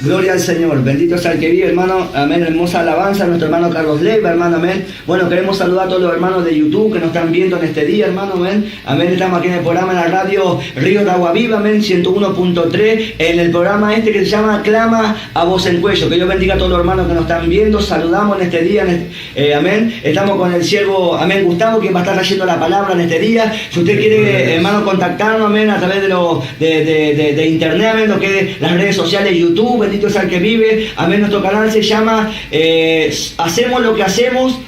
Gloria al Señor. Bendito sea el que vive, hermano. Amén. Hermosa alabanza a nuestro hermano Carlos Leiva, hermano. Amén. Bueno, queremos saludar a todos los hermanos de YouTube que nos están viendo en este día, hermano. Amén. Amén. Estamos aquí en el programa, en la radio Río de Agua Viva, amén. 101.3. En el programa este que se llama Clama a Voz en Cuello. Que Dios bendiga a todos los hermanos que nos están viendo. Saludamos en este día. Amén. Estamos con el siervo, amén, Gustavo, que va a estar trayendo la palabra en este día. Si usted quiere, hermano, contactarnos, amén, a través de internet, amén, lo que es las redes sociales, YouTube, bendito sea el que vive, amén. Nuestro canal se llama Hacemos lo que hacemos,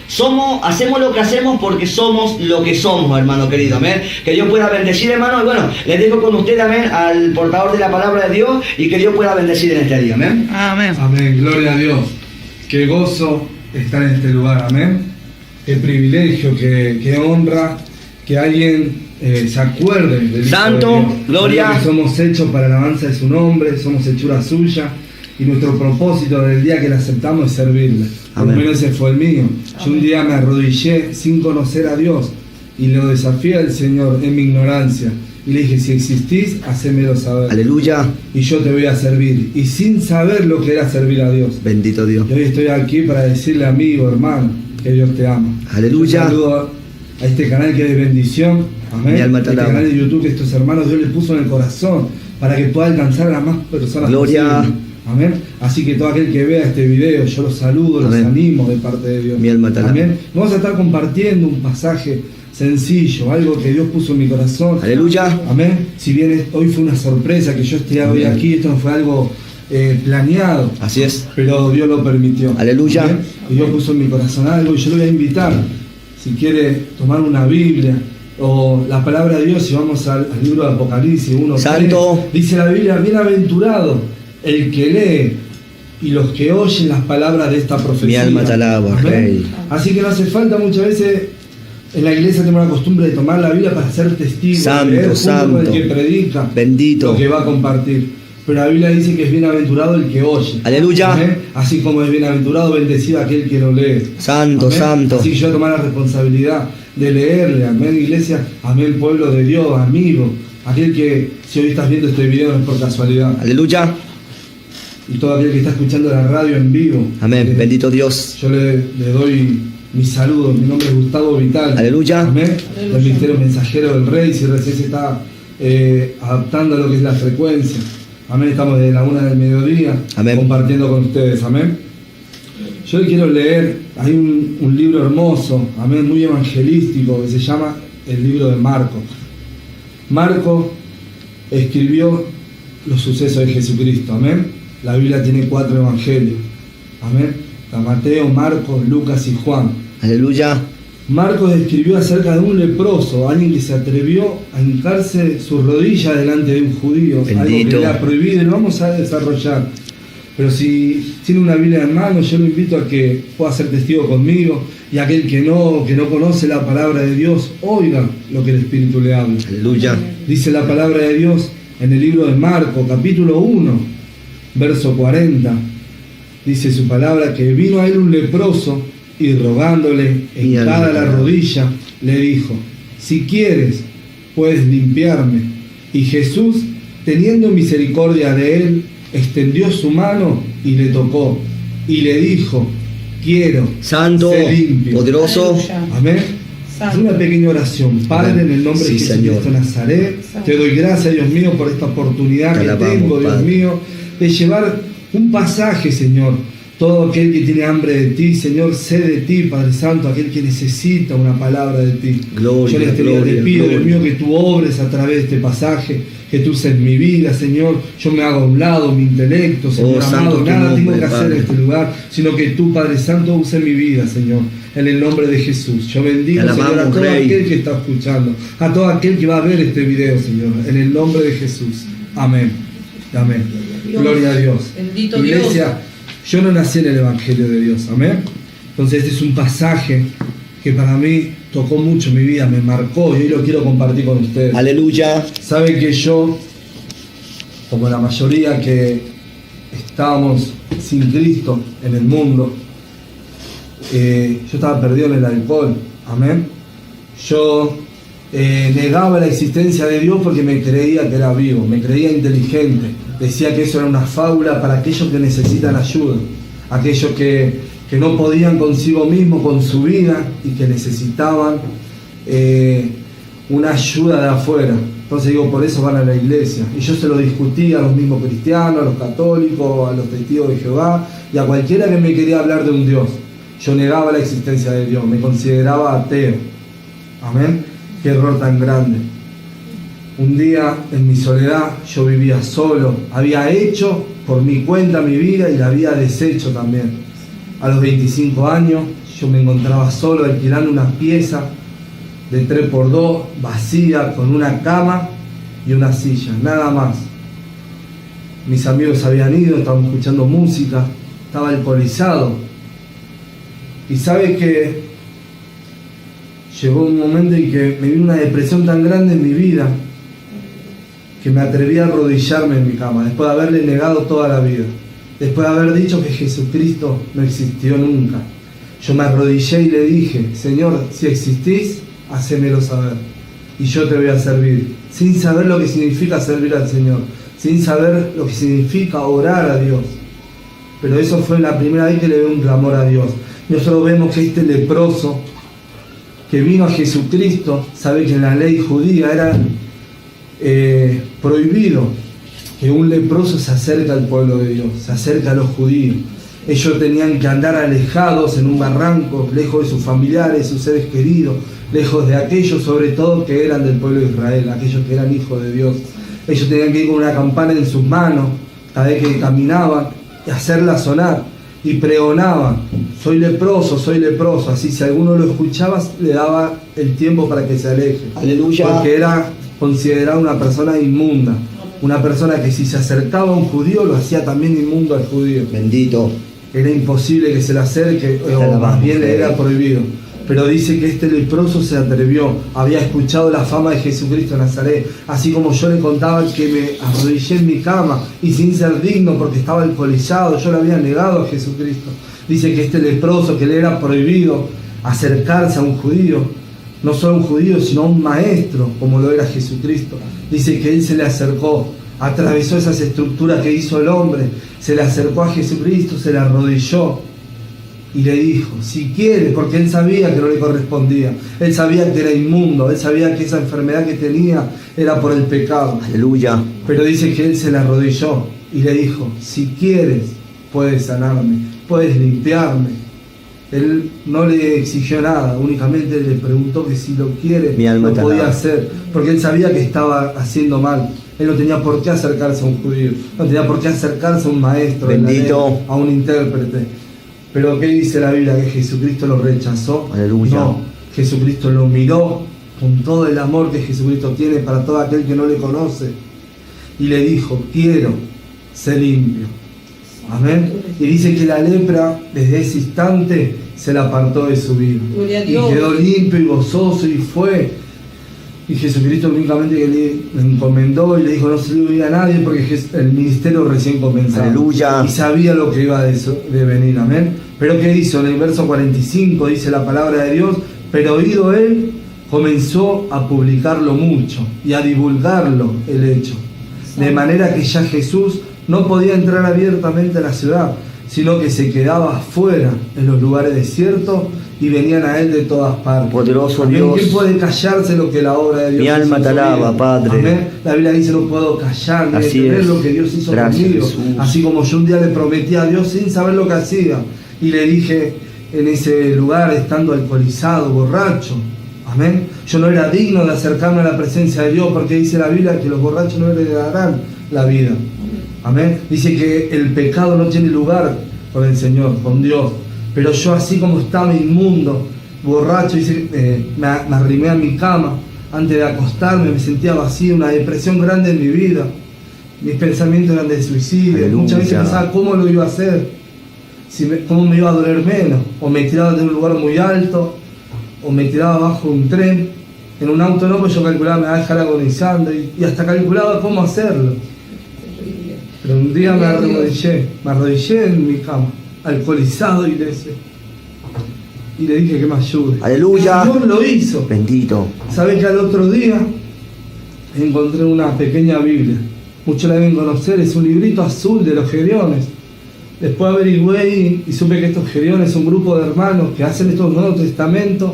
hacemos lo que hacemos porque somos lo que somos, hermano querido, amén. Que Dios pueda bendecir, hermano, y bueno, les dejo con usted, amén, al portador de la palabra de Dios, y que Dios pueda bendecir en este día, amén. Amén. Amén, gloria a Dios. Qué gozo estar en este lugar, amén. Qué privilegio, qué honra que alguien se acuerde del Santo, Hijo de Dios. gloria. Que somos hechos para la alabanza de su nombre, somos hechura suya, y nuestro propósito del día que le aceptamos es servirle. Por lo menos ese fue el mío. Yo un día me arrodillé sin conocer a Dios y lo desafié al Señor en mi ignorancia. Y le dije, si existís, hacémelo saber. Aleluya. Y yo te voy a servir. Y sin saber lo que era servir a Dios. Bendito Dios. Y hoy estoy aquí para decirle, amigo, hermano, que Dios te ama. Aleluya. Un saludo a este canal que es de bendición. Amén. Mi alma te este alaba. canal de YouTube que estos hermanos Dios les puso en el corazón para que pueda alcanzar a las más personas Gloria. posible. Amén. Así que todo aquel que vea este video, yo los saludo, Amén. los animo de parte de Dios. Mi alma te alaba. Amén. Vamos a estar compartiendo un pasaje sencillo, algo que Dios puso en mi corazón. Aleluya. Amén. Si bien hoy fue una sorpresa que yo esté hoy Amén. aquí, esto no fue algo planeado. Así es. Pero Dios lo permitió. Aleluya. Amén. Y Dios puso en mi corazón algo y yo lo voy a invitar. Si quiere tomar una Biblia o la palabra de Dios, si vamos al libro de Apocalipsis 1:3, Santo. dice la Biblia, bienaventurado el que lee y los que oyen las palabras de esta profecía. Mi alma te alaba, Amén. Rey. Así que no hace falta muchas veces. En la iglesia tenemos la costumbre de tomar la Biblia para ser testigo, Santo, leer junto santo. con el que predica, Bendito. lo que va a compartir. Pero la Biblia dice que es bienaventurado el que oye. Aleluya. Amén. Así como es bienaventurado, bendecido aquel que lo lee. Santo, Amén. santo. Así que yo voy a tomar la responsabilidad de leerle. Amén, iglesia. Amén, pueblo de Dios, amigo. Aquel que, si hoy estás viendo este video, no es por casualidad. Aleluya. Y todo aquel que está escuchando la radio en vivo. Amén. Bendito Dios. Yo le doy mi saludo. Mi nombre es Gustavo Vital. Aleluya. Amén. El ministerio mensajero del Rey. Si recién se está adaptando a lo que es la frecuencia. Amén. Estamos desde la 1 del mediodía. Amén. Compartiendo con ustedes. Amén. Yo hoy quiero leer. Hay un libro hermoso. Amén. Muy evangelístico. Que se llama el libro de Marcos. Marcos escribió los sucesos de Jesucristo. Amén. La Biblia tiene 4 evangelios. Amén. Está Mateo, Marcos, Lucas y Juan. Aleluya. Marcos escribió acerca de un leproso, alguien que se atrevió a hincarse su rodilla delante de un judío, algo Bendito. que era prohibido, y lo vamos a desarrollar. Pero si tiene una Biblia en mano, yo lo invito a que pueda ser testigo conmigo, y aquel que no conoce la palabra de Dios, oiga lo que el Espíritu le habla. Aleluya. Dice la palabra de Dios en el libro de Marcos, capítulo 1, verso 40. Dice su palabra que vino a él un leproso y rogándole hincada la rodilla, le dijo, si quieres, puedes limpiarme. Y Jesús, teniendo misericordia de él, extendió su mano y le tocó. Y le dijo, quiero, Santo, sé limpio. poderoso. Amén. Santo. Haz una pequeña oración. Padre, Amén. en el nombre Sí, de Jesucristo Señor. de Nazaret, Santo. te doy gracias, Dios mío, por esta oportunidad Te que alabamos, tengo, Dios Padre. mío, de llevar un pasaje, Señor. Todo aquel que tiene hambre de ti, Señor, sé de ti, Padre Santo, aquel que necesita una palabra de ti. Gloria, Yo en este día gloria, te pido, gloria. Dios mío, que tú obres a través de este pasaje, que tú uses mi vida, Señor. Yo me hago a un lado, mi intelecto, Señor santo amado, tu nada nombre, tengo que hacer Padre. en este lugar, sino que tú, Padre Santo, uses mi vida, Señor, en el nombre de Jesús. Yo bendigo, Te alabamos, Señor, a todo Rey. aquel que está escuchando, a todo aquel que va a ver este video, Señor, en el nombre de Jesús. Amén. Amén. Dios. Gloria a Dios. Bendito Iglesia, Dios. yo no nací en el Evangelio de Dios. Amén. Entonces este es un pasaje que para mí tocó mucho mi vida, me marcó y hoy lo quiero compartir con ustedes. Aleluya. Saben que yo, como la mayoría que estábamos sin Cristo en el mundo, yo estaba perdido en el alcohol. Amén. Yo negaba la existencia de Dios porque me creía que era vivo, me creía inteligente. Decía que eso era una fábula para aquellos que necesitan ayuda, aquellos que no podían consigo mismos, con su vida, y que necesitaban una ayuda de afuera. Entonces digo, por eso van a la iglesia. Y yo se lo discutía a los mismos cristianos, a los católicos, a los testigos de Jehová y a cualquiera que me quería hablar de un Dios. Yo negaba la existencia de Dios, me consideraba ateo. Amén. Qué error tan grande. Un día en mi soledad yo vivía solo, había hecho por mi cuenta mi vida y la había deshecho también. A los 25 años yo me encontraba solo alquilando una pieza de 3x2, vacía, con una cama y una silla, nada más. Mis amigos habían ido, estaban escuchando música, estaba alcoholizado. Y sabe que llegó un momento en que me vino una depresión tan grande en mi vida que me atreví a arrodillarme en mi cama, después de haberle negado toda la vida, después de haber dicho que Jesucristo no existió nunca. Yo me arrodillé y le dije, Señor, si existís, hacémelo saber y yo te voy a servir, sin saber lo que significa servir al Señor, sin saber lo que significa orar a Dios. Pero eso fue la primera vez que le di un clamor a Dios. Nosotros vemos que este leproso que vino a Jesucristo, sabe que en la ley judía era prohibido que un leproso se acerque al pueblo de Dios, se acerque a los judíos. Ellos tenían que andar alejados en un barranco, lejos de sus familiares, sus seres queridos, lejos de aquellos sobre todo que eran del pueblo de Israel, aquellos que eran hijos de Dios. Ellos tenían que ir con una campana en sus manos cada vez que caminaban y hacerla sonar, y pregonaban, soy leproso, así si alguno lo escuchaba le daba el tiempo para que se aleje. Aleluya. Porque era considerada una persona inmunda, una persona que si se acercaba a un judío lo hacía también inmundo al judío. Bendito. Era imposible que se le acerque, o más bien le era prohibido. Pero dice que este leproso se atrevió, había escuchado la fama de Jesucristo de Nazaret, así como yo le contaba que me arrodillé en mi cama y sin ser digno porque estaba alcoholizado, yo le había negado a Jesucristo. Dice que este leproso, que le era prohibido acercarse a un judío, no solo a un judío sino a un maestro como lo era Jesucristo, dice que él se le acercó, atravesó esas estructuras que hizo el hombre, se le acercó a Jesucristo, se le arrodilló y le dijo, si quieres, porque él sabía que no le correspondía, él sabía que era inmundo, él sabía que esa enfermedad que tenía era por el pecado. Aleluya. Pero dice que él se le arrodilló y le dijo, si quieres, puedes sanarme, puedes limpiarme. Él no le exigió nada, únicamente le preguntó que si lo quiere, lo podía hacer, porque él sabía que estaba haciendo mal. Él no tenía por qué acercarse a un judío, no tenía por qué acercarse a un maestro, bendito, a un intérprete. Pero ¿qué dice la Biblia? ¿Que Jesucristo lo rechazó? Aleluya. No, Jesucristo lo miró con todo el amor que Jesucristo tiene para todo aquel que no le conoce y le dijo, quiero ser limpio. Amén. Y dice que la lepra desde ese instante se la apartó de su vida y quedó limpio y gozoso y fue. Y Jesucristo únicamente que le encomendó y le dijo, no se lo diga a nadie porque el ministerio recién comenzaba. Aleluya. Y sabía lo que iba de venir. Amén. Pero ¿qué hizo? En el verso 45 dice la palabra de Dios, pero oído él, comenzó a publicarlo mucho y a divulgarlo el hecho. De manera que ya Jesús no podía entrar abiertamente a la ciudad, sino que se quedaba afuera en los lugares desiertos y venían a él de todas partes. Poderoso Dios. ¿Quién puede callarse lo que la obra de Dios mi alma te alaba, Padre. Amén. La Biblia dice, no puedo callar ni así detener es. lo que Dios hizo Gracias, conmigo. Jesús. Así como yo un día le prometí a Dios sin saber lo que hacía. Y le dije en ese lugar, estando alcoholizado, borracho. Amén. Yo no era digno de acercarme a la presencia de Dios porque dice la Biblia que los borrachos no heredarán la vida. Amén. Dice que el pecado no tiene lugar con el Señor, con Dios. Pero yo así como estaba inmundo, borracho, dice, me arrimé a mi cama antes de acostarme, me sentía vacío, una depresión grande en mi vida. Mis pensamientos eran de suicidio. Aleluya. Muchas veces pensaba cómo lo iba a hacer, cómo me iba a doler menos. O me tiraba de un lugar muy alto, o me tiraba abajo de un tren. En un auto no, pues yo calculaba me va a dejar agonizando y hasta calculaba cómo hacerlo. Pero un día me arrodillé en mi cama, alcoholizado y y le dije que me ayude. Aleluya. El Señor lo hizo. Bendito. ¿Sabes que al otro día encontré una pequeña Biblia? Muchos la deben conocer, es un librito azul de los Gedeones. Después averigüé y supe que estos Gedeones son un grupo de hermanos que hacen estos Nuevos Testamentos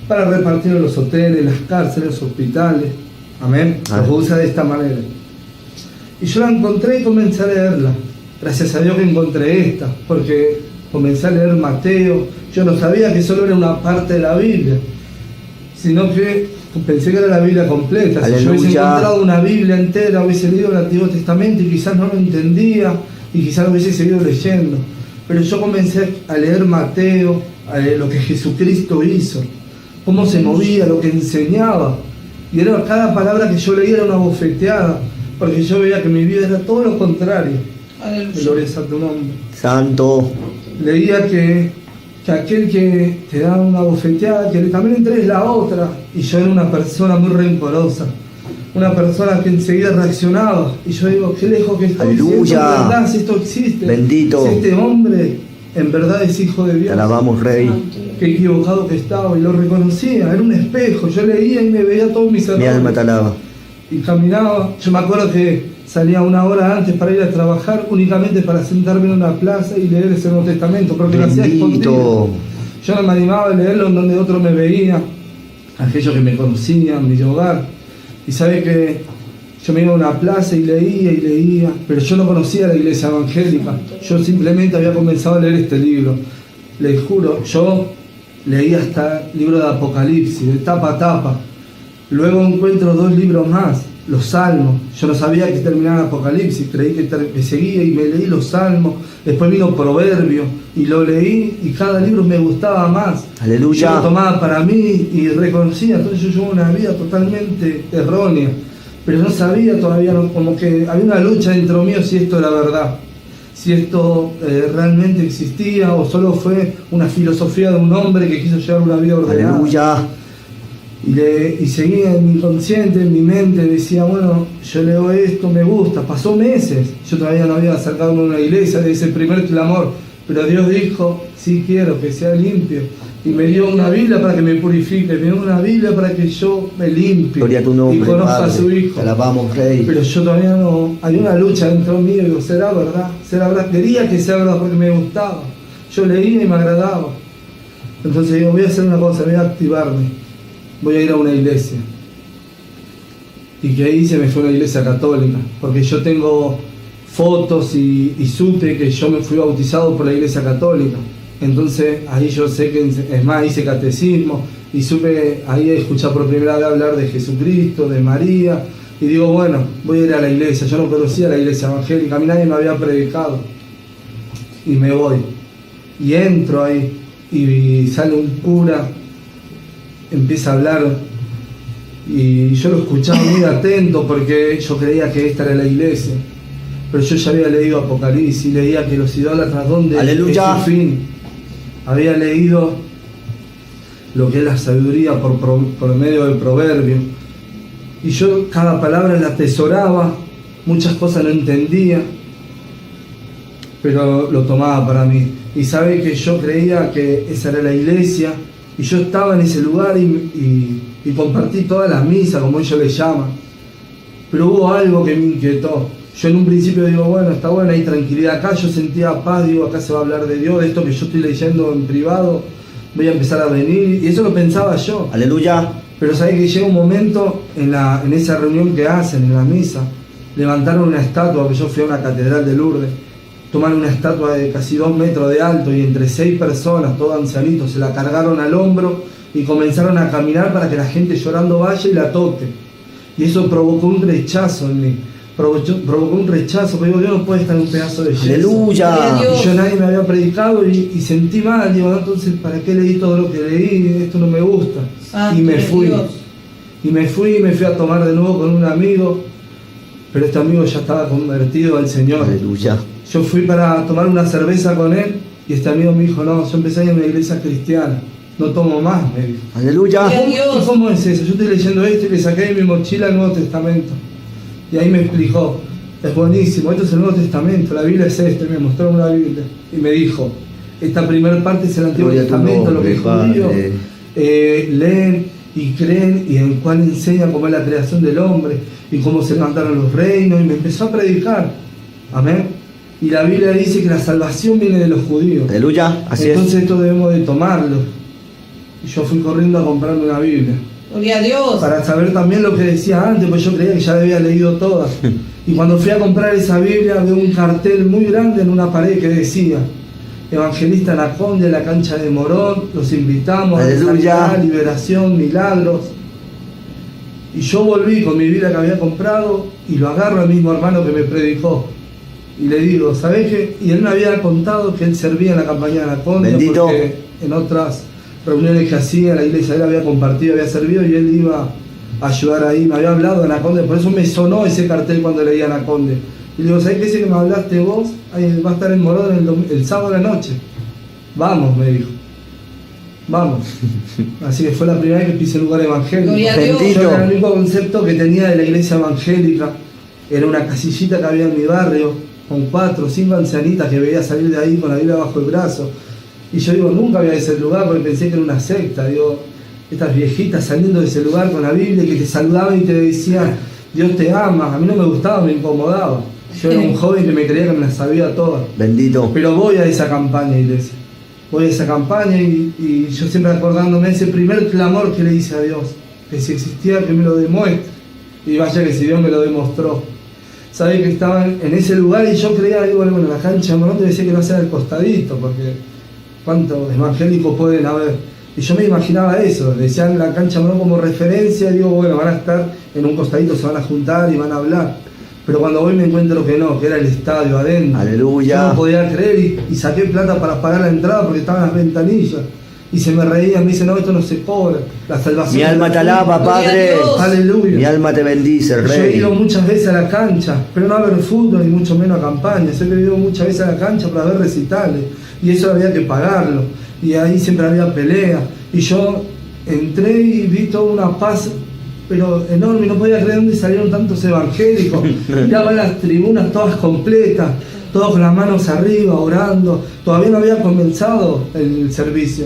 para repartir en los hoteles, las cárceles, los hospitales. Amén. Los usa de esta manera. Y yo la encontré y comencé a leerla. Gracias a Dios que encontré esta, porque comencé a leer Mateo. Yo no sabía que solo era una parte de la Biblia, sino que pensé que era la Biblia completa. Aleluya. Si yo hubiese encontrado una Biblia entera, hubiese leído el Antiguo Testamento y quizás no lo entendía y quizás lo hubiese seguido leyendo. Pero yo comencé a leer Mateo, a leer lo que Jesucristo hizo, cómo se movía, lo que enseñaba. Y era cada palabra que yo leía era una bofeteada, porque yo veía que mi vida era todo lo contrario. Gloria a tu nombre. Santo. Leía que aquel que te da una bofeteada, que también entregues la otra. Y yo era una persona muy rencorosa, una persona que enseguida reaccionaba. Y yo digo, qué lejos que estoy. Aleluya. Si esto es verdad, si esto existe. Bendito. Si este hombre en verdad es hijo de Dios. Te alabamos, Rey. Qué equivocado que estaba, y lo reconocía. Era un espejo. Yo leía y me veía todos mis errores. Mi alma te alaba. Y caminaba. Yo me acuerdo que salía una hora antes para ir a trabajar, únicamente para sentarme en una plaza y leer ese Nuevo Testamento, porque lo hacía escondido. Yo no me animaba a leerlo en donde otro me veía, aquellos que me conocían, mi hogar. Y sabe que yo me iba a una plaza y leía, pero yo no conocía la iglesia evangélica. Yo simplemente había comenzado a leer este libro. Les juro, yo leía hasta el libro de Apocalipsis, de tapa a tapa. Luego encuentro 2 libros más, los Salmos. Yo no sabía que terminaba Apocalipsis, creí que seguía y me leí los Salmos. Después vino Proverbios y lo leí y cada libro me gustaba más. Aleluya. Yo lo tomaba para mí y reconocía. Entonces yo llevo una vida totalmente errónea, pero no sabía todavía, como que había una lucha dentro mío si esto era verdad, si esto realmente existía o solo fue una filosofía de un hombre que quiso llevar una vida ordenada. Aleluya. Y seguía en mi inconsciente, en mi mente, decía, bueno, yo leo esto, me gusta. Pasó meses, yo todavía no había acercado a una iglesia de ese primer clamor, pero Dios dijo, sí quiero que sea limpio. Y me dio una Biblia para que me purifique, me dio una Biblia para que yo me limpie. Gloria a tu nombre, y conozca Padre. a su Hijo. Te alabamos, Rey. Pero yo todavía no, había una lucha dentro mío, digo, ¿será verdad? ¿Será verdad? Quería que sea verdad porque me gustaba. Yo leía y me agradaba. Entonces digo, voy a hacer una cosa, voy a activarme. Voy a ir a una iglesia. Y que ahí se me fue a una iglesia católica, porque yo tengo fotos y supe que yo me fui bautizado por la iglesia católica. Entonces ahí yo sé que, es más, hice catecismo y supe, ahí escuché por primera vez hablar de Jesucristo, de María, y digo, bueno, voy a ir a la iglesia. Yo no conocía la iglesia evangélica, a mí nadie me había predicado. Y me voy. Y entro ahí y sale un cura, empieza a hablar y yo lo escuchaba muy atento porque yo creía que esta era la iglesia, pero yo ya había leído Apocalipsis, leía que los idólatras, ¿dónde Aleluya. es su fin? Había leído lo que es la sabiduría por medio del proverbio, y yo cada palabra la atesoraba, muchas cosas no entendía, pero lo tomaba para mí. Y sabe que yo creía que esa era la iglesia. Y yo estaba en ese lugar y compartí todas las misas, como ellos le llaman. Pero hubo algo que me inquietó. Yo en un principio digo, bueno, está buena, hay tranquilidad acá. Yo sentía paz, digo, acá se va a hablar de Dios, de esto que yo estoy leyendo en privado. Voy a empezar a venir. Y eso lo pensaba yo. Aleluya. Pero sabés que llega un momento en esa reunión que hacen, en la misa, levantaron una estatua, que yo fui a una catedral de Lourdes. Tomaron una estatua de casi 2 metros de alto y entre 6 personas, todos ancianitos, se la cargaron al hombro y comenzaron a caminar para que la gente llorando vaya y la toque. Y eso provocó un rechazo en mí. Provocó un rechazo, porque digo, Dios no puede estar en un pedazo de yeso. Aleluya. Y yo nadie me había predicado y sentí mal, digo, ¿no? Entonces, ¿para qué leí todo lo que leí? Esto no me gusta. Santo Y me fui. Dios. Y me fui a tomar de nuevo con un amigo, pero este amigo ya estaba convertido al Señor. Aleluya. Yo fui para tomar una cerveza con él y este amigo me dijo, no, yo empecé a ir a una iglesia cristiana, no tomo más, me dijo. Aleluya. ¿Y cómo es eso? Yo estoy leyendo esto y le saqué de mi mochila el Nuevo Testamento. Y ahí me explicó, es buenísimo, esto es el Nuevo Testamento, la Biblia es esto, y me mostró una Biblia. Y me dijo, esta primera parte es el Antiguo Gloria a tu Testamento, lo que es nombre, judío, leen y creen, y en el cual enseña cómo es la creación del hombre y cómo se levantaron los reinos, y me empezó a predicar. Amén. Y la Biblia dice que la salvación viene de los judíos. Aleluya, así Entonces esto debemos de tomarlo. Y yo fui corriendo a comprarme una Biblia. Gloria a Dios. Para saber también lo que decía antes, pues yo creía que ya la había leído todas. Y cuando fui a comprar esa Biblia, veo un cartel muy grande en una pared que decía: Evangelista Anaconda, la cancha de Morón, los invitamos a sanidad, liberación, milagros. Y yo volví con mi Biblia que había comprado y lo agarro al mismo hermano que me predicó. Y le digo, ¿sabés qué? Y él me había contado que él servía en la campaña de Anaconda. Bendito. Porque en otras reuniones que hacía en la iglesia él había compartido, había servido, y él iba a ayudar ahí. Me había hablado de Anaconda, por eso me sonó ese cartel cuando leía Anaconda. Y le digo, ¿sabés qué? Ese que me hablaste vos ahí va a estar en Morón el sábado de la noche. Vamos, me dijo. Vamos. Así que fue la primera vez que pisé el lugar evangélico. Gloria a Dios. Yo era el único concepto que tenía de la iglesia evangélica. Era una casillita que había en mi barrio, con 4 o 5 ancianitas que veía salir de ahí con la Biblia bajo el brazo. Y yo digo, nunca había ese lugar porque pensé que era una secta. Digo, estas viejitas saliendo de ese lugar con la Biblia que te saludaban y te decían, Dios te ama. A mí no me gustaba, me incomodaba. Yo era un joven que me creía que me las sabía todas. Bendito. Pero voy a esa campaña, iglesia. Voy a esa campaña y yo siempre acordándome de ese primer clamor que le hice a Dios. Que si existía, que me lo demuestre. Y vaya que si Dios me lo demostró. Sabía que estaban en ese lugar y yo creía, digo, bueno, la cancha de Morón te decía que no sea al costadito, porque ¿cuántos evangélicos pueden haber? Y yo me imaginaba eso, decían la cancha de Morón como referencia, y digo, bueno, van a estar en un costadito, se van a juntar y van a hablar. Pero cuando voy me encuentro que no, que era el estadio adentro. Aleluya. Yo no podía creer y saqué plata para pagar la entrada porque estaban las ventanillas. Y se me reían, me dicen, no, esto no se cobra. La salvación. Mi alma te alaba, Padre. Aleluya. Mi alma te bendice, Yo he Rey. ido muchas veces a la cancha, pero no a ver fútbol ni mucho menos a campañas. He ido muchas veces a la cancha para ver recitales y eso había que pagarlo. Y ahí siempre había pelea. Y yo entré y vi toda una paz, pero enorme. No podía creer dónde salieron tantos evangélicos. Miraba las tribunas todas completas, todos con las manos arriba, orando. Todavía no había comenzado el servicio.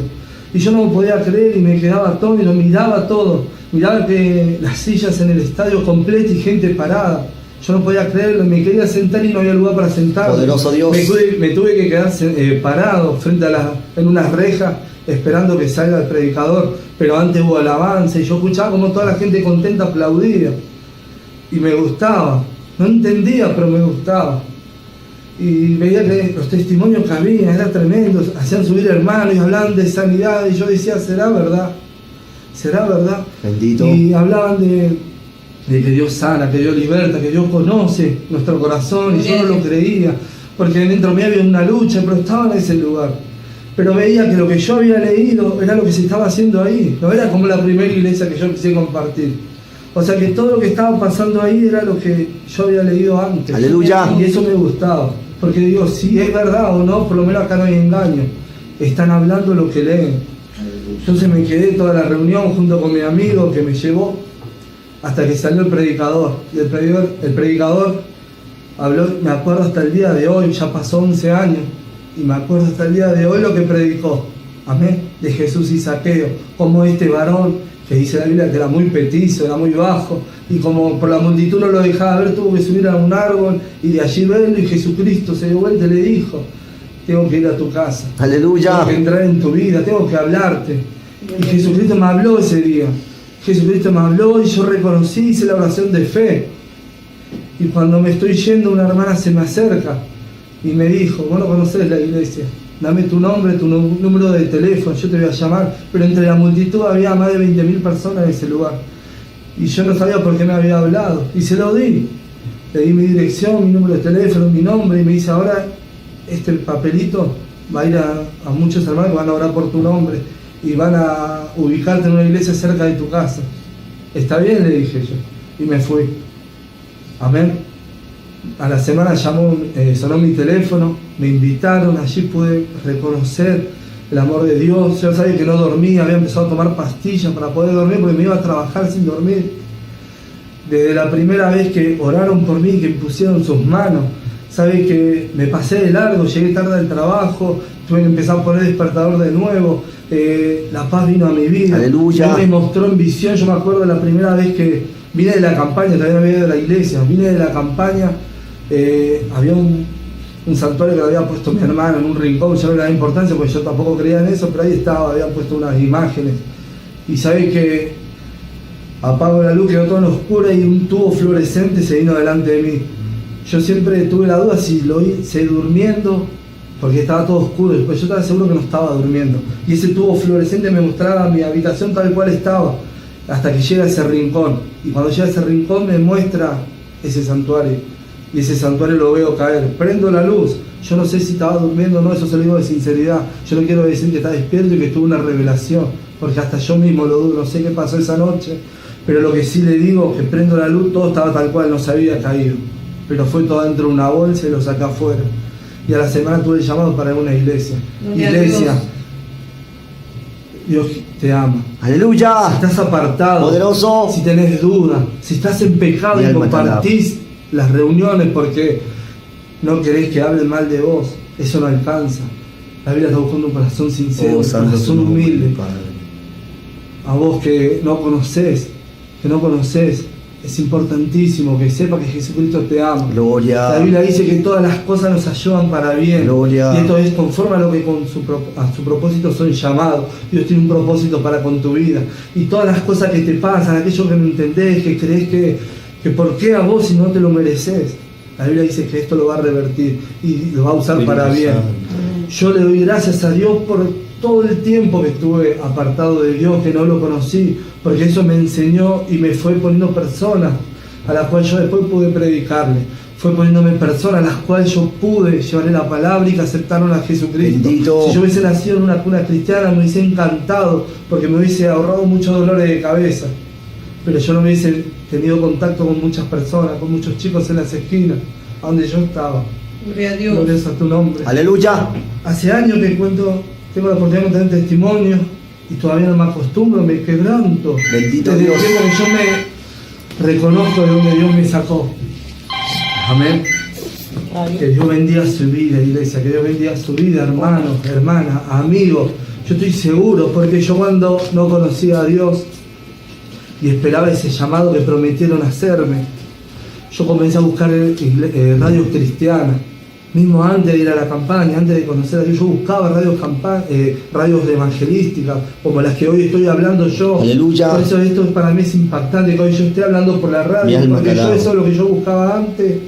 Y yo no podía creer y me quedaba atónito, miraba todo. Miraba que las sillas en el estadio completas y gente parada. Yo no podía creerlo, me quería sentar y no había lugar para sentarme. Poderoso Dios. Me tuve que quedar parado frente a en unas rejas esperando que salga el predicador. Pero antes hubo alabanza y yo escuchaba como toda la gente contenta aplaudía. Y me gustaba. No entendía, pero me gustaba. Y veía que los testimonios que había eran tremendos, hacían subir hermanos y hablaban de sanidad, y yo decía, ¿será verdad? ¿Será verdad? Bendito. Y hablaban de que Dios sana, que Dios liberta, que Dios conoce nuestro corazón, y yo no lo creía, porque dentro mío había una lucha, pero estaba en ese lugar. Pero veía que lo que yo había leído era lo que se estaba haciendo ahí, no era como la primera iglesia que yo quise compartir. O sea que todo lo que estaba pasando ahí era lo que yo había leído antes. Aleluya. Y eso me gustaba. Porque digo, si es verdad o no, por lo menos acá no hay engaño. Están hablando lo que leen. Entonces me quedé toda la reunión junto con mi amigo que me llevó hasta que salió el predicador. Y el predicador habló, me acuerdo hasta el día de hoy, ya pasó 11 años, y me acuerdo hasta el día de hoy lo que predicó. Amén. De Jesús y Zaqueo. Como este varón, que dice la Biblia que era muy petizo, era muy bajo, y como por la multitud no lo dejaba ver, tuvo que subir a un árbol y de allí verlo, y Jesucristo se dio vuelta y le dijo, tengo que ir a tu casa, Aleluya. tengo que entrar en tu vida, tengo que hablarte. Y Jesucristo me habló ese día, Jesucristo me habló y yo reconocí, hice la oración de fe. Y cuando me estoy yendo, una hermana se me acerca y me dijo, vos no conocés la iglesia, dame tu nombre, tu número de teléfono, yo te voy a llamar. Pero entre la multitud había más de 20.000 personas en ese lugar. Y yo no sabía por qué me había hablado. Y se lo di. Le di mi dirección, mi número de teléfono, mi nombre. Y me dice, ahora este papelito va a ir a muchos hermanos que van a orar por tu nombre. Y van a ubicarte en una iglesia cerca de tu casa. ¿Está bien? Le dije yo. Y me fui. Amén. A la semana sonó mi teléfono, me invitaron, allí pude reconocer el amor de Dios. Yo sabía que no dormía, había empezado a tomar pastillas para poder dormir porque me iba a trabajar sin dormir. Desde la primera vez que oraron por mí, que pusieron sus manos, sabe que me pasé de largo, llegué tarde al trabajo, tuve que empezar a poner despertador de nuevo, la paz vino a mi vida. Aleluya. Él me mostró en visión, yo me acuerdo la primera vez que vine de la campaña, todavía no había ido de la iglesia, vine de la campaña, había un santuario que había puesto mi hermano en un rincón, yo no le daba importancia porque yo tampoco creía en eso, pero ahí estaba, habían puesto unas imágenes. Y sabés que apago la luz, quedó todo en oscuro y un tubo fluorescente se vino delante de mí. Yo siempre tuve la duda si lo hice durmiendo, porque estaba todo oscuro, después yo estaba seguro que no estaba durmiendo. Y ese tubo fluorescente me mostraba mi habitación tal cual estaba, hasta que llega a ese rincón. Y cuando llega a ese rincón me muestra ese santuario. Y ese santuario lo veo caer. Prendo la luz. Yo no sé si estaba durmiendo o no, eso se lo digo de sinceridad. Yo no quiero decir que está despierto y que tuve una revelación, porque hasta yo mismo lo dudo. No sé qué pasó esa noche, pero lo que sí le digo es que prendo la luz, todo estaba tal cual, no se había caído. Pero fue todo dentro de una bolsa y lo saqué afuera. Y a la semana tuve el llamado para una iglesia. Iglesia, Dios te ama. Aleluya. Si estás apartado, Poderoso. si tenés dudas, si estás en pecado y compartís las reuniones porque no querés que hablen mal de vos, eso no alcanza. La Biblia está buscando un corazón sincero, un corazón humilde. A vos que no conocés, es importantísimo que sepa que Jesucristo te ama. Gloria. La Biblia dice que todas las cosas nos ayudan para bien. Gloria. Y esto es conforme a lo que a su propósito son llamados. Dios tiene un propósito para con tu vida. Y todas las cosas que te pasan, aquello que no entendés, que crees que por qué a vos si no te lo mereces. La Biblia dice que esto lo va a revertir y lo va a usar para bien. Yo le doy gracias a Dios por todo el tiempo que estuve apartado de Dios, que no lo conocí, porque eso me enseñó y me fue poniendo personas a las cuales yo después pude predicarle. Fue poniéndome personas a las cuales yo pude llevarle la palabra y que aceptaron a Jesucristo. Bendito. Si yo hubiese nacido en una cuna cristiana me hubiese encantado, porque me hubiese ahorrado muchos dolores de cabeza. Pero yo no hubiese tenido contacto con muchas personas, con muchos chicos en las esquinas, a donde yo estaba. Gloria a Dios. Gloria a tu nombre. Aleluya. Hace años que tengo la oportunidad de tener testimonio y todavía no me acostumbro, me quebranto. Bendito Desde Dios. el tiempo que yo me reconozco de donde Dios me sacó. Amén. Que Dios bendiga su vida, iglesia, que Dios bendiga su vida, hermanos, hermanas, amigos. Yo estoy seguro, porque yo cuando no conocía a Dios y esperaba ese llamado que prometieron hacerme, yo comencé a buscar radios cristianas. Mismo antes de ir a la campaña, antes de conocer a Dios, yo buscaba radios de evangelística, como las que hoy estoy hablando yo. Aleluya. Por eso esto para mí es impactante, que hoy yo esté hablando por la radio, porque yo eso es lo que yo buscaba antes.